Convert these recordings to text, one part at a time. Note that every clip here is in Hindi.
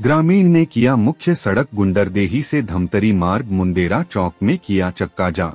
ग्रामीण ने किया मुख्य सड़क गुंडरदेही से धमतरी मार्ग मुंदेरा चौक में किया चक्का जाम।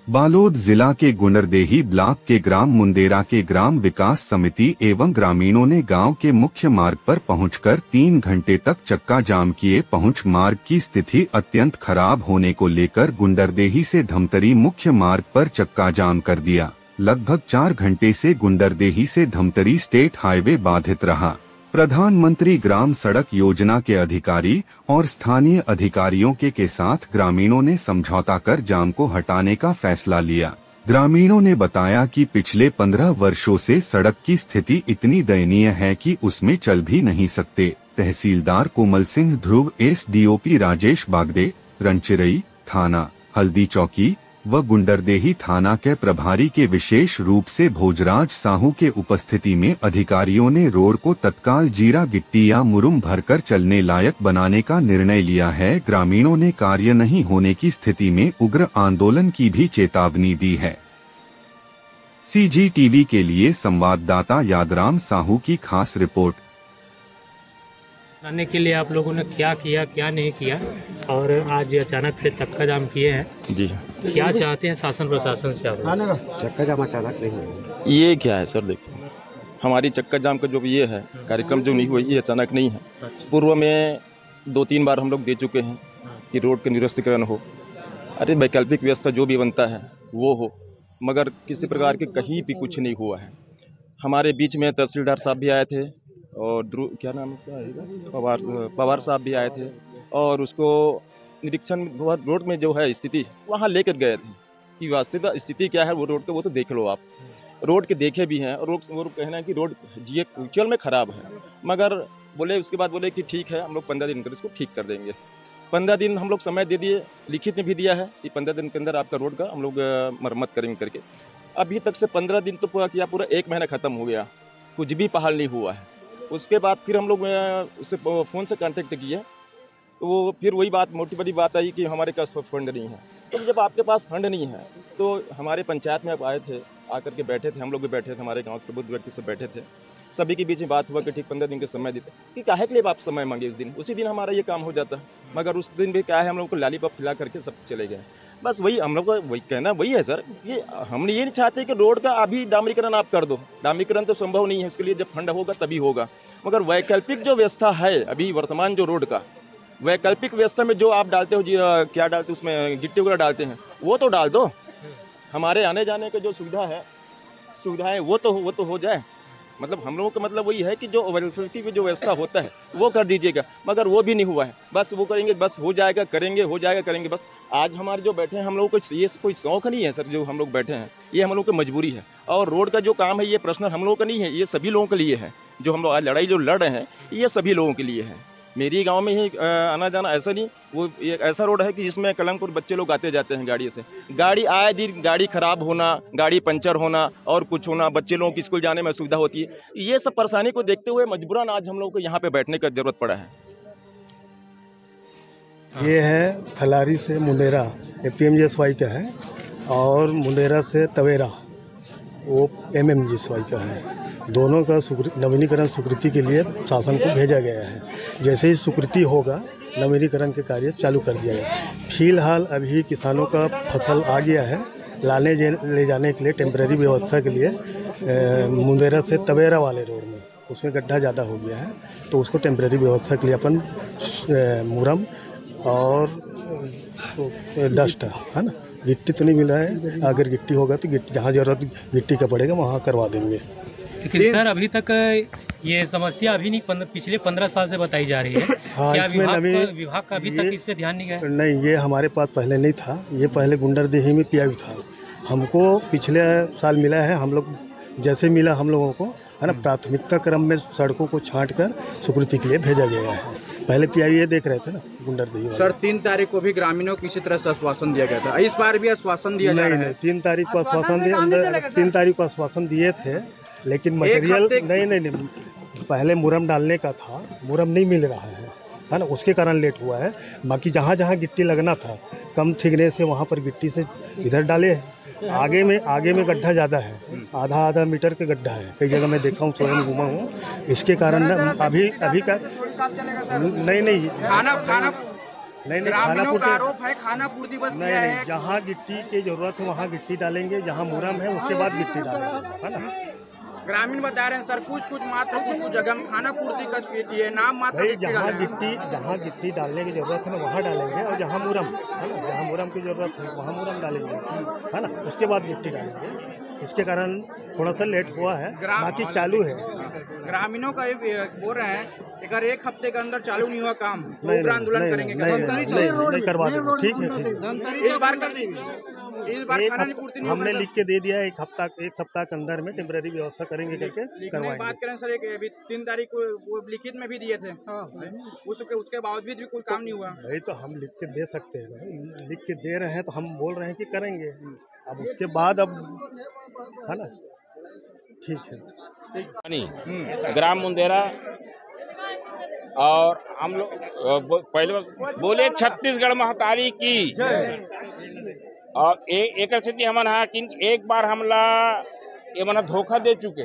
बालोद जिला के गुंडरदेही ब्लॉक के ग्राम मुंदेरा के ग्राम विकास समिति एवं ग्रामीणों ने गांव के मुख्य मार्ग पर पहुंचकर 3 घंटे तक चक्का जाम किए। पहुंच मार्ग की स्थिति अत्यंत खराब होने को लेकर गुंडरदेही से धमतरी मुख्य मार्ग पर चक्का जाम कर दिया। लगभग 4 घंटे से गुंडरदेही से धमतरी स्टेट हाईवे बाधित रहा। प्रधानमंत्री ग्राम सड़क योजना के अधिकारी और स्थानीय अधिकारियों के साथ ग्रामीणों ने समझौता कर जाम को हटाने का फैसला लिया। ग्रामीणों ने बताया कि पिछले 15 वर्षों से सड़क की स्थिति इतनी दयनीय है कि उसमें चल भी नहीं सकते। तहसीलदार कोमल सिंह ध्रुव, एसडीओपी राजेश बागडे, रंचिरई थाना, हल्दी चौकी व गुंडरदेही थाना के प्रभारी के विशेष रूप से भोजराज साहू के उपस्थिति में अधिकारियों ने रोड को तत्काल जीरा गिट्टी या मुरुम भरकर चलने लायक बनाने का निर्णय लिया है। ग्रामीणों ने कार्य नहीं होने की स्थिति में उग्र आंदोलन की भी चेतावनी दी है। CGTV के लिए संवाददाता यादराम साहू की खास रिपोर्ट। आने के लिए आप लोगों ने क्या किया क्या नहीं किया और आज अचानक से चक्का जाम किए हैं जी, क्या चाहते हैं शासन प्रशासन से आप? चक्का जाम अचानक नहीं हुआ, ये क्या है सर? देखिए, हमारी चक्का जाम का जो ये है कार्यक्रम जो नहीं हुआ ये अचानक नहीं है। पूर्व में 2-3 बार हम लोग दे चुके हैं कि रोड के निरस्तीकरण हो, अरे वैकल्पिक व्यवस्था जो भी बनता है वो हो, मगर किसी प्रकार के कहीं भी कुछ नहीं हुआ है। हमारे बीच में तहसीलदार साहब भी आए थे और क्या नाम है पवार साहब भी आए थे और उसको निरीक्षण रोड में जो है स्थिति वहाँ लेकर गए थे कि वास्तविक स्थिति क्या है वो रोड का, वो तो देख लो आप। रोड के देखे भी हैं और वो कहना है कि रोड एक्चुअल में ख़राब है, मगर बोले उसके बाद बोले कि ठीक है हम लोग 15 दिन कर इसको ठीक कर देंगे। 15 दिन हम लोग समय दे दिए, लिखित में भी दिया है कि 15 दिन के अंदर आपका रोड का हम लोग मरम्मत करेंगे करके। अभी तक से 15 दिन तो पूरा किया, पूरा 1 महीना ख़त्म हो गया, कुछ भी बहाल नहीं हुआ है। उसके बाद फिर हम लोग उससे फ़ोन से कांटेक्ट किए तो वो फिर वही बात मोटी बड़ी बात आई कि हमारे पास फंड नहीं है। तो जब आपके पास फंड नहीं है तो हमारे पंचायत में आप आए थे, आकर के बैठे थे, हम लोग भी बैठे थे, हमारे गांव के बुद्ध व्यक्ति से बैठे थे, सभी के बीच में बात हुआ कि ठीक 15 दिन के समय देते कि काहे के लिए आप समय मांगे उसी दिन हमारा ये काम हो जाता। मगर उस दिन भी क्या है हम लोग को लॉलीपॉप खिला करके सब चले गए। बस वही हम लोग का वही कहना वही है सर, ये हम ये नहीं चाहते कि रोड का अभी डामरीकरण आप कर दो, डामरीकरण तो संभव नहीं है, इसके लिए जब फंड होगा तभी होगा। मगर वैकल्पिक जो व्यवस्था है अभी वर्तमान जो रोड का वैकल्पिक व्यवस्था में जो आप डालते हो क्या डालते हो उसमें गिट्टी वगैरह डालते हैं वो तो डाल दो। हमारे आने जाने का जो सुविधाएं वो तो हो जाए। मतलब हम लोगों का मतलब वही है कि जो वैकल्पिक जो व्यवस्था होता है वो कर दीजिएगा, मगर वो भी नहीं हुआ है। बस वो करेंगे, बस हो जाएगा करेंगे बस। आज हमारे जो बैठे हैं हम लोगों को ये कोई शौक नहीं है सर, जो हम लोग बैठे हैं ये हम लोग की मजबूरी है। और रोड का जो काम है ये पर्सनल हम लोगों का नहीं है, ये सभी लोगों के लिए है। जो हम लोग आज लड़ाई जो लड़ रहे हैं ये सभी लोगों के लिए है। मेरी गांव में ही आना जाना ऐसा नहीं, वो एक ऐसा रोड है कि जिसमें कलंकपुर बच्चे लोग आते जाते हैं गाड़ी से, गाड़ी आए दिन गाड़ी खराब होना, गाड़ी पंचर होना और कुछ होना, बच्चे लोगों की स्कूल जाने में असुविधा होती है। ये सब परेशानी को देखते हुए मजबूरन आज हम लोग को यहाँ पे बैठने का जरूरत पड़ा है। ये है खलारी से मुंदेरा, PMGSY का है, और मुंदेरा से तवेरा वो MMGSY का है। दोनों का नवीनीकरण स्वीकृति के लिए शासन को भेजा गया है। जैसे ही स्वीकृति होगा नवीनीकरण के कार्य चालू कर दिया गया। फिलहाल अभी किसानों का फसल आ गया है, ले जाने के लिए टेम्परेरी व्यवस्था के लिए मुंदेरा से तवेरा वाले रोड में उसमें गड्ढा ज़्यादा हो गया है, तो उसको टेम्परेरी व्यवस्था के लिए अपन मुरम और डस्ट है ना, गिट्टी तो नहीं मिला है, अगर गिट्टी होगा तो जहाँ ज़रूरत गिट्टी का पड़ेगा वहाँ करवा देंगे। लेकिन सर अभी तक ये समस्या अभी नहीं पिछले 15 साल से बताई जा रही है। हाँ, क्या विभाग का अभी तक इस पे ध्यान नहीं गया? नहीं, ये हमारे पास पहले नहीं था, ये पहले गुंडरदेही में PIV था। हमको पिछले साल मिला है, हम लोग जैसे मिला हम लोगों को है ना, प्राथमिकता क्रम में सड़कों को छांट कर स्वीकृति के लिए भेजा गया है। पहले PIV ये देख रहे थे ना गुंडरदेही। सर 3 तारीख को भी ग्रामीणों को इसी तरह से आश्वासन दिया गया था, इस बार भी आश्वासन दिया जा रहा है? 3 तारीख को आश्वासन दिए थे, लेकिन मटेरियल नहीं, पहले मुरम डालने का था, मुरम नहीं मिल रहा है ना, उसके कारण लेट हुआ है। बाकी जहाँ जहाँ गिट्टी लगना था कम थिकनेस से वहाँ पर गिट्टी से इधर डाले, आगे में गड्ढा ज़्यादा है, आधा मीटर का गड्ढा है। कई जगह मैं देखा हूँ, स्वयं घूमा हूँ। इसके कारण अभी का नहीं आरोप है खाना पूर्ति बस नहीं, जहाँ गिट्टी की जरूरत है वहाँ गिट्टी डालेंगे, जहाँ मुरम है उसके बाद गिट्टी डालेंगे, है ना। ग्रामीण बता रहे हैं सर कुछ मात्र कुछ जगह में खाना पूर्ति का स्वीटी है, नाम मात्र भाई जहाँ गिट्टी डालने की जरूरत है ना वहाँ डालेंगे, और जहाँ मुरम है ना, जहाँ मुरम की जरूरत है वहाँ मुरम डालेंगे, है ना, उसके बाद गिट्टी डालेंगे। इसके कारण थोड़ा सा लेट हुआ है, बाकी चालू है। ग्रामीणों का ये बोल रहे हैं अगर एक हफ्ते के अंदर चालू नहीं हुआ काम तो उग्र आंदोलन करेंगे। नहीं करवा देंगे, ठीक है। इस बार खाना नहीं पूर्ति नहीं हमने लिख के दे दिया, एक सप्ताह के अंदर में टेम्पररी व्यवस्था करेंगे करके करवाएंगे। बात करें सर, एक अभी 3 तारीख को वो लिखित में भी दिए थे, उसके बावजूद भी कोई काम नहीं हुआ। भाई तो हम लिख के दे सकते हैं, लिख के दे रहे हैं तो हम बोल रहे हैं कि करेंगे। अब उसके बाद अब है ना, ठीक है। ग्राम मुंदेरा और हम लोग पहले बोले छत्तीसगढ़ महतारी की, और एक स्थिति हमन है कि एक बार हमला ये मना धोखा दे चुके,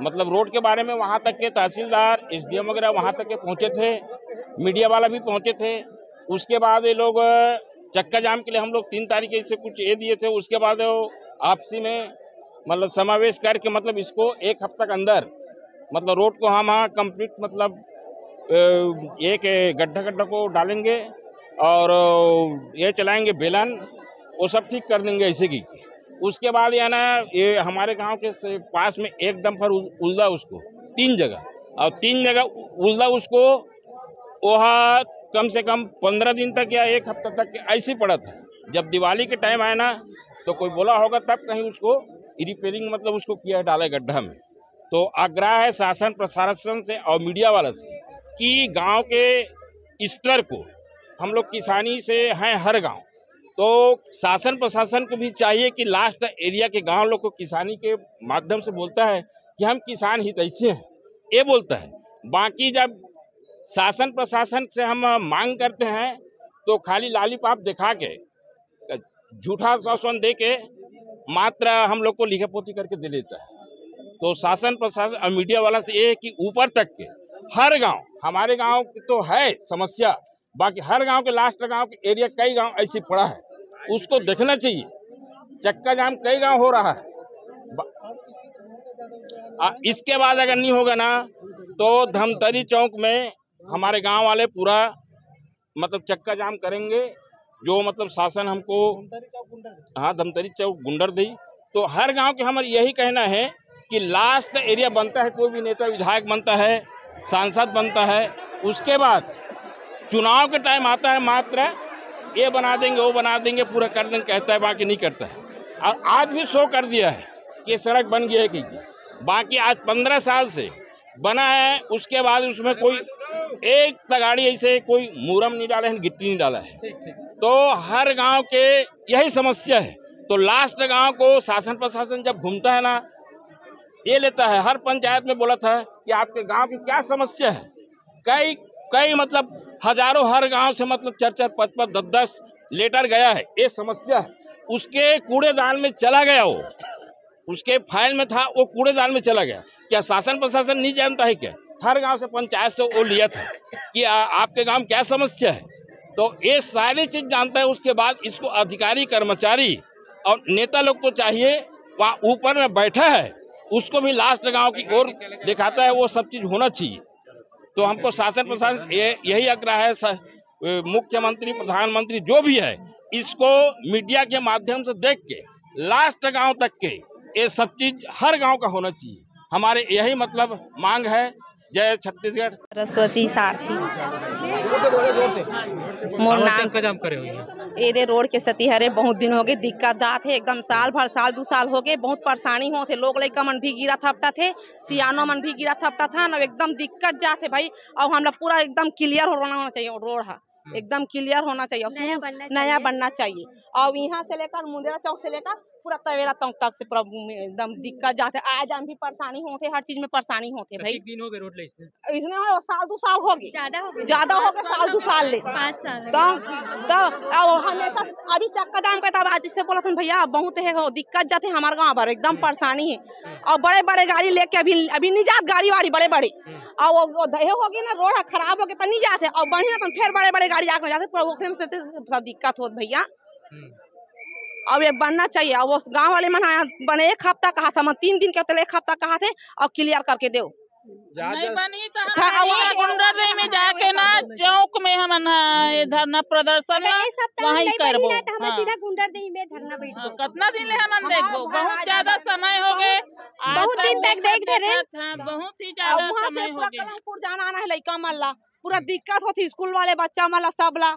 मतलब रोड के बारे में वहाँ तक के तहसीलदार एसडीएम वगैरह वहाँ तक के पहुँचे थे, मीडिया वाला भी पहुँचे थे। उसके बाद ये लोग चक्का जाम के लिए हम लोग 3 तारीख से कुछ ये दिए थे। उसके बाद आपसी में मतलब समावेश करके मतलब इसको एक हफ्ते के अंदर मतलब रोड को हम कंप्लीट मतलब एक गड्ढा को डालेंगे और ये चलाएंगे बेलन, वो सब ठीक कर देंगे ऐसे की। उसके बाद या ना ये हमारे गांव के पास में एक डंपर उल्दा उसको 3 जगह, और 3 जगह उल्दा उसको वहाँ कम से कम 15 दिन तक या एक हफ्ता तक ऐसे ही पड़ा था। जब दिवाली के टाइम आया ना तो कोई बोला होगा तब कहीं उसको रिपेयरिंग मतलब उसको किया है, डाला गड्ढा में। तो आग्रह है शासन प्रशासन से और मीडिया वाला से कि गांव के स्तर को हम लोग किसानी से हैं हर गांव, तो शासन प्रशासन को भी चाहिए कि लास्ट एरिया के गांव लोग को किसानी के माध्यम से बोलता है कि हम किसान हितैषी हैं, ये बोलता है। बाकी जब शासन प्रशासन से हम मांग करते हैं तो खाली लालीपाप दिखा के झूठा आश्वासन दे के मात्र हम लोग को लिखा पोती करके दे देता है। तो शासन प्रशासन और मीडिया वाला से ये है कि ऊपर तक के हर गांव, हमारे गांव की तो है समस्या, बाकी हर गांव के लास्ट गांव के एरिया कई गांव ऐसे पड़ा है, उसको देखना चाहिए। चक्का जाम कई गांव हो रहा है। इसके बाद अगर नहीं होगा ना तो धमतरी चौक में हमारे गांव वाले पूरा मतलब चक्का जाम करेंगे, जो मतलब शासन हमको, हाँ धमतरी चौक गुंडरदेही। तो हर गांव के हमारे यही कहना है कि लास्ट एरिया बनता है, कोई भी नेता विधायक बनता है, सांसद बनता है, उसके बाद चुनाव के टाइम आता है मात्र ये बना देंगे वो बना देंगे पूरा कर देंगे कहता है, बाकी नहीं करता है। और आज भी शो कर दिया है कि सड़क बन गई है कि बाकी आज 15 साल से बना है, उसके बाद उसमें कोई एक तगाड़ी ऐसे कोई मुरम नहीं डाला है, गिट्टी नहीं डाला है। तो हर गांव के यही समस्या है। तो लास्ट गांव को शासन प्रशासन जब घूमता है ना, ये लेता है। हर पंचायत में बोला था कि आपके गांव की क्या समस्या है, कई मतलब हजारों हर गांव से मतलब 4-4, 5-5, 10-10 लेटर गया है, ये समस्या है। उसके कूड़ेदान में चला गया, वो उसके फाइल में था, वो कूड़ेदान में चला गया। क्या शासन प्रशासन नहीं जानता है क्या? हर गांव से पंचायत से वो लिया था कि आपके गांव में क्या समस्या है, तो ये सारी चीज जानता है। उसके बाद इसको अधिकारी कर्मचारी और नेता लोग को चाहिए, वहाँ ऊपर में बैठा है उसको भी लास्ट गांव की ओर दिखाता है, वो सब चीज होना चाहिए। तो हमको शासन प्रशासन यही आग्रह है, मुख्यमंत्री प्रधानमंत्री जो भी है इसको मीडिया के माध्यम से देख के लास्ट गांव तक के ये सब चीज हर गांव का होना चाहिए। हमारे यही मतलब मांग है। जय छत्तीसगढ़। सरस्वती सारथी मोर नाम चक्का जाम करे हुए हैं। एदे रोड के सतीहरे बहुत दिन हो गए, दिक्कत दात है एकदम, साल भर साल 2 साल हो गए, बहुत परेशानी होते। लोग लड़का मन भी गिरा थपटा थे, सियानो मन भी गिरा थपटा था ना, एकदम दिक्कत जाते भाई। और हम लोग पूरा एकदम क्लियर होना चाहिए रोड है, एकदम क्लियर होना चाहिए, नया बनना चाहिए। और यहाँ से लेकर मुंदेरा चौक से लेकर पूरा तवेरा चौक तक से पूरा एकदम दिक्कत जाते, आया जान भी परेशानी होते, हर चीज में परेशानी होते भाई। दिन हो गए रोड ले इसमें साल 2 साल हो गए, ज्यादा हो गए, साल 2 साल ले 5 साल तो हमेशा अभी चक्का जाम का तब आज से बोला था भैया बहुत है हो दिक्कत जाते हमारे गाँव पर एकदम परेशानी है। और बड़े बड़े गाड़ी लेके अभी नहीं जात गाड़ी वाड़ी बड़े बड़े, और वो दहे हो गए ना रोड खराब हो गए तो नहीं जाते, और बढ़िया तो फिर बड़े बड़े गाड़ी आके जाते, सब दिक्कत होत भैया। अब ये बनना चाहिए। और वो गांव वाले मन बने 1 हफ्ता कहा था, 3 दिन के होते 1 हफ्ता कहा थे, और क्लियर करके दो। नहीं बनी तो गुंडरदेही में जाके ना चौक में हम धरना प्रदर्शन वहीं करबो। सीधा गुंडरदेही में धरना बैठो। कितना दिन ले हम देखो, बहुत ज्यादा समय हो गए, बहुत दिन तक देख रहे, बहुत ही ज्यादा समय हो गया। कलमपुर जाना आना है लड़का मल्ला पूरा दिक्कत होती, स्कूल वाले बच्चा मल्ला सब ला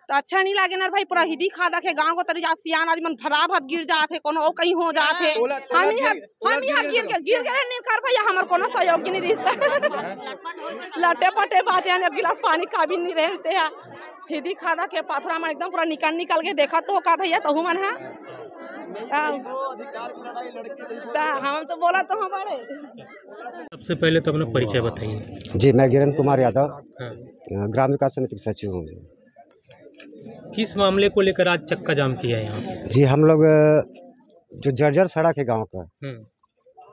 तो अच्छा नहीं लगे ना भाई। पूरा हिदी खा के गाँव को तरीका सियान आज मन भरा भत गिर जाते, कोनो कहीं हो जाते, हम यहाँ गिर के नहीं कर भैया, हमारे कोनो सहयोग नहीं रिश्ता लटे पटे बाजे ने गिलास पानी का भी नहीं रहते हैं, हिदी खा के पाथरा में एकदम पूरा निकल के देखा तो का भैया तो मन है हम तो बोला तो हमारे। सबसे पहले तो अपना परिचय बताइए। जी, मैं गिरन कुमार यादव, ग्राम विकास समिति के सचिव हूँ। किस मामले को लेकर आज चक्का जाम किया है यहाँ? जी, हम लोग जो जर्जर सड़क है गांव का,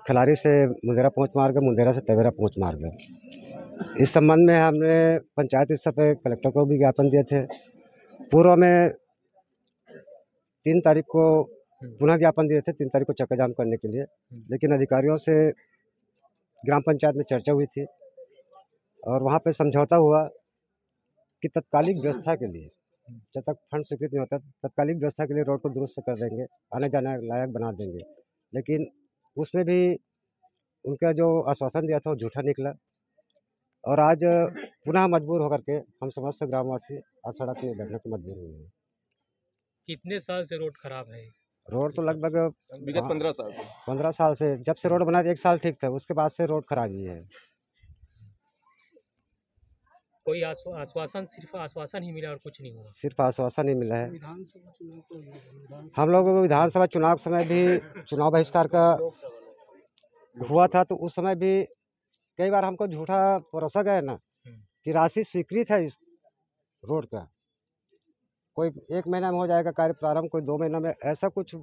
खिलाड़ी से मुंदेरा पहुँच मार्ग, मुंदेरा से तवेरा पहुँच मार्ग, इस संबंध में हमने पंचायत स्तर पर कलेक्टर को भी ज्ञापन दिए थे। पूर्व में 3 तारीख को पुनः ज्ञापन दिए थे, 3 तारीख को चक्का जाम करने के लिए, लेकिन अधिकारियों से ग्राम पंचायत में चर्चा हुई थी और वहाँ पे समझौता हुआ कि तत्कालिक व्यवस्था के लिए, जब तक फंड स्वीकृत नहीं होता, तत्कालिक व्यवस्था के लिए रोड को दुरुस्त कर देंगे, आने जाने लायक बना देंगे। लेकिन उसमें भी उनका जो आश्वासन दिया था वो झूठा निकला और आज पुनः मजबूर होकर के हम समस्त ग्रामवासी आज सड़क पे बैठने को मजबूर हुए हैं। कितने साल से रोड खराब है? रोड तो लगभग विगत 15 साल से, जब से रोड बना 1 साल ठीक था, उसके बाद से रोड खराब ही है। कोई आश्वासन, सिर्फ आश्वासन ही मिला और कुछ नहीं हुआ? सिर्फ आश्वासन ही मिला है। हम लोग विधानसभा चुनाव के समय भी चुनाव बहिष्कार का हुआ था, तो उस समय भी कई बार हमको झूठा भरोसा गया ना कि राशि स्वीकृत है इस रोड का, कोई 1 महीना में हो जाएगा कार्य प्रारंभ, कोई 2 महीना में, ऐसा कुछ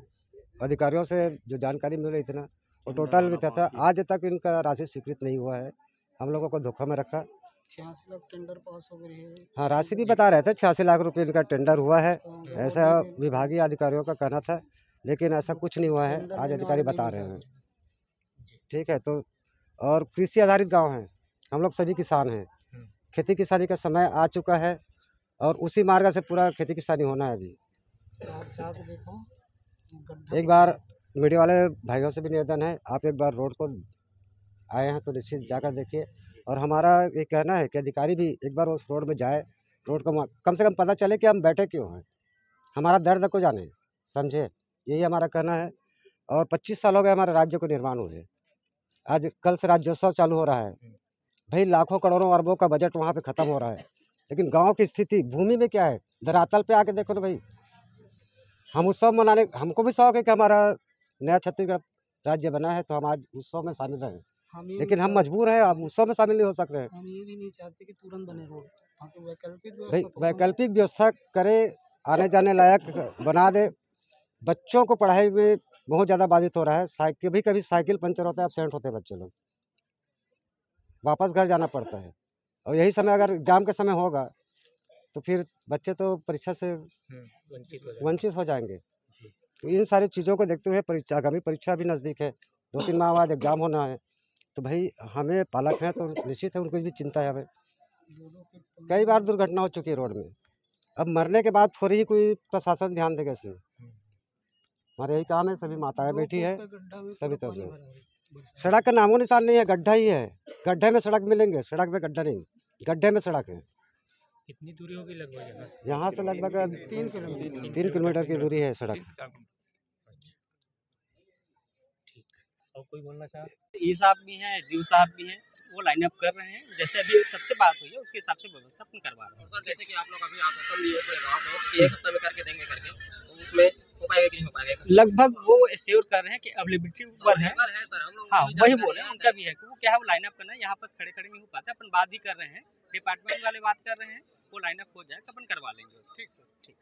अधिकारियों से जो जानकारी मिल रही थी ना, वो टोटल भी था। आज तक इनका राशि स्वीकृत नहीं हुआ है, हम लोगों को धोखा में रखा। 86 लाख टेंडर पास हो गई है। हाँ, राशि भी बता रहे थे, 86 लाख रुपए इनका टेंडर हुआ है, ऐसा विभागीय अधिकारियों का कहना था, लेकिन ऐसा कुछ नहीं हुआ है, आज अधिकारी बता रहे हैं। ठीक है, तो और कृषि आधारित गांव है, हम लोग सभी किसान हैं, खेती किसानी का समय आ चुका है और उसी मार्ग से पूरा खेती किसानी होना है। अभी एक बार मीडिया वाले भाइयों से भी निवेदन है, आप एक बार रोड को आए हैं तो निश्चित जाकर देखिए। और हमारा ये कहना है कि अधिकारी भी एक बार उस रोड में जाए, रोड को कम से कम पता चले कि हम बैठे क्यों हैं, हमारा दर्द को जाने, समझे, यही हमारा कहना है। और 25 साल हो गए हमारे राज्य को निर्माण हुए, आज कल से राज्योत्सव चालू हो रहा है भाई, लाखों करोड़ों अरबों का बजट वहाँ पे ख़त्म हो रहा है, लेकिन गांव की स्थिति भूमि में क्या है, धरातल पे आके देखो ना भाई। हम उत्सव मनाने, हमको भी शौक है कि हमारा नया छत्तीसगढ़ राज्य बना है, तो हम आज उत्सव में शामिल रहें, लेकिन हम मजबूर हैं, अब उत्सव में शामिल नहीं हो सक रहे हैं। हम ये भी नहीं चाहते कि तुरंत बने रोड, भाई वैकल्पिक व्यवस्था करे, आने जाने लायक बना दे। बच्चों को पढ़ाई में बहुत ज़्यादा बाधित हो रहा है, साइकिल भी, कभी साइकिल पंचर होता है, एब्सेंट होते हैं बच्चे लोग, वापस घर जाना पड़ता है। और यही समय अगर एग्जाम के समय होगा तो फिर बच्चे तो परीक्षा से वंचित हो जाएंगे। तो इन सारी चीज़ों को देखते हुए आगामी परीक्षा भी नज़दीक है, 2-3 माह बाद एग्जाम होना है, तो भाई हमें पालक हैं तो निश्चित है उनको भी चिंता है। हमें कई बार दुर्घटना हो चुकी है रोड में, अब मरने के बाद थोड़ी ही कोई प्रशासन ध्यान देगा इसमें। हमारा यही काम है, सभी माताएं बैठी है, सभी तरह सड़क का नामो निशान नहीं है, गड्ढा ही है, गड्ढे में सड़क मिलेंगे, सड़क में गड्ढा नहीं, गड्ढे में सड़क है। कितनी दूरी होगी लगभग यहाँ से? लगभग 3 किलोमीटर की दूरी है सड़क। ठीक, और कोई बोलना चाहे? ई साहब भी हैं, जीव साहब भी हैं, वो लाइन अप कर रहे हैं। जैसे अभी सबसे बात हुई है उसके हिसाब से व्यवस्था अपन करवा रहे हैं। सर जैसे कि आप लोग अभी आश्वासन दिए पूरे गाँव को कि एक हफ्ते में करके देंगे करके, तो उसमें हो पाएगा कि नहीं हो पाएगा? लगभग वो एश्योर कर रहे हैं कि अवेलेबिलिटी ऊपर है। सर हम लोग हाँ वही बोल रहे हैं, उनका भी है कि वो क्या है वो लाइन अप करना है, यहाँ पर खड़े खड़े नहीं हो पाता। अपन बात भी कर रहे हैं, डिपार्टमेंट वाले बात कर रहे हैं, वो लाइन अप हो जाए तो अपन करवा लेंगे। ठीक सर, ठीक।